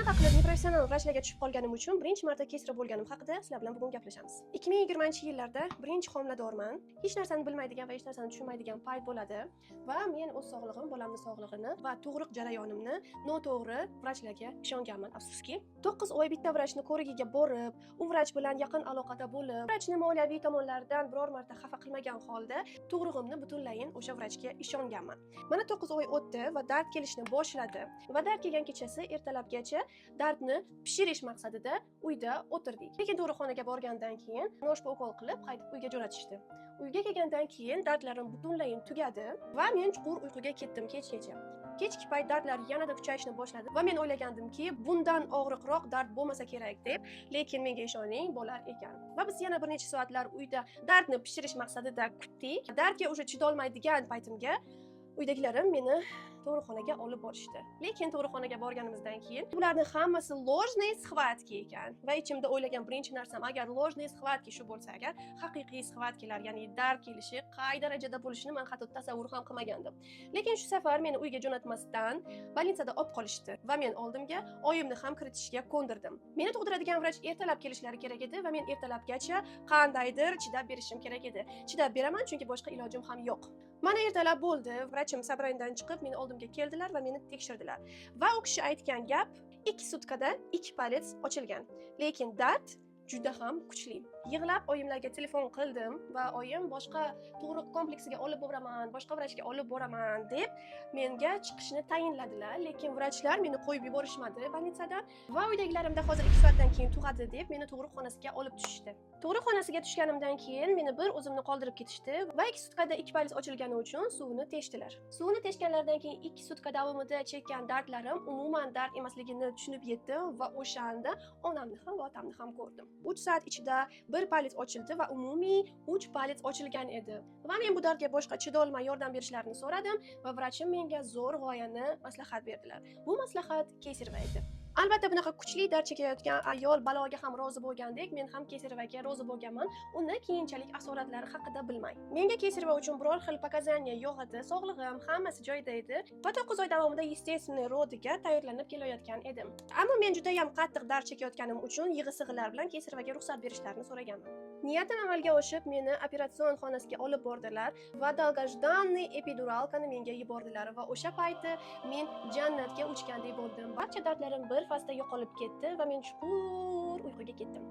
haqida professional vrachlarga tushib qolganim uchun birinchi marta kesira bo'lganim haqida sizlar bilan bugun gaplashamiz. 2020-yillarda birinchi homiladorman. Hech narsani bilmaydigan va hech narsani tushunmaydigan payt bo'ladi va men o'z sog'lig'im, bolamning sog'lig'ini va tug'ruq jarayonimni noto'g'ri vrachlarga ishonganman, afsuski. 9 oy bitta vrachni ko'rigiga borib, u vrach bilan yaqin aloqada bo'lib, vrachni moliyaviy tomonlaridan biror marta xafa qilmagan holda tug'rug'imni butunlayin o'sha vrachga ishonganman. Mana 9 oy o'tdi va dard kelishni boshladi va dard kelgan kechasi ertalabgacha dardni pishirish maqsadida uyda o'tirdik. Lekin tug'ruqxonaga borgandan keyin noshba ukol qilib qaytib uyga jo'natishdi. Uyga kelgandan keyin dardlarim butunlayin tugadi va men chuqur uyquga ketdim kechgacha. Kechki payt dardlar yanada kuchayishni boshladi va men o'ylagandimki, bundan og'riqroq dard bo'lmasa kerak deb, lekin menga ishoning, bo'lar ekan. Va biz yana bir necha soatlar uyda dardni pishirish maqsadida kutdik. Dardga o'sha chidolmaydigan paytimga uydagilarim meni tug'ruqxonaga olib borishdi. Lekin tug'ruqxonaga borganimizdan keyin ularning hammasi ложные схватки ekan va ichimda o'ylagan birinchi narsam, agar ложные схватки shu bo'lsa agar, haqiqiy sxvatkalar, ya'ni dard kelishi qay darajada bo'lishini men hatto tasavvur ham qilmagandim. Lekin shu safar meni uyga jo'natmasdan bolnitsada olib qolishdi va men oldimga oyimni ham kiritishga ko'ndirdim. Meni tug'diradigan vrach ertalab kelishlari kerak edi va men ertalabgacha qandaydir chidab berishim kerak edi. Chidab beraman, chunki boshqa ilojim ham yo'q. Mana ertalab bo'ldi, vrachim sabrandan chiqib meni oldimga keldilar va meni tekshirdilar. Va u kishi aytgan gap 2 sutkada 2 palets ochilgan. Lekin dard juda ham kuchli. Yig'lab oyimlarga telefon qildim va oyim boshqa tug'ruq kompleksiga olib boraman, boshqa vrachga olib boraman deb menga chiqishni tayinladilar, lekin vrachlar meni qo'yib yuborishmadi bolnitsadan va uydagilarimda hozir 2 soatdan keyin tug'adi deb meni tug'ruqxonasiga olib tushishdi. Tug'ruqxonasiga tushganimdan keyin meni bir o'zimni qoldirib ketishdi va 2 sutkada 2 palets ochilgani uchun suvni teshdilar. Suvni teshganlaridan keyin 2 sutka davomida chekkan dardlarim umuman dard emasligini tushunib yetdim va o'shanda onamni ham va otamni ham ko'rdim. 3 soat ichida 1 palets ochildi va umumiy 3 palets ochilgan edi. Va men bu dardga boshqa chidolmay yordam berishlarini so'radim va vrachim menga zo'r g'oyani maslahat berdilar. Bu maslahat kesirva edi. Albatta bunaqa kuchli dard chekayotgan ayol baloga ham rozi bo'lgandek, men ham kesirvaga rozi bo'lganman. Uni keyinchalik asoratlari haqida bilmay. Menga kesirva uchun biror xil pokazaniya yo'q edi, sog'lig'im hammasi joyida edi va 9 oy davomida естественный rodiga tayyorlanib kelayotgan edim. Ammo men juda ham qattiq dard chekayotganim uchun yig'i-sig'ilar bilan kesirvaga ruxsat berishlarini so'raganman. Niyatim amalga oshib, meni operatsion xonasiga olib bordilar va долгожданный epiduralkani menga yubordilar va o'sha payti men jannatga uchgandek bo'ldim. Barcha dardlarim bir fasda yo'qolib ketdi va men chuqur uyquga ketdim.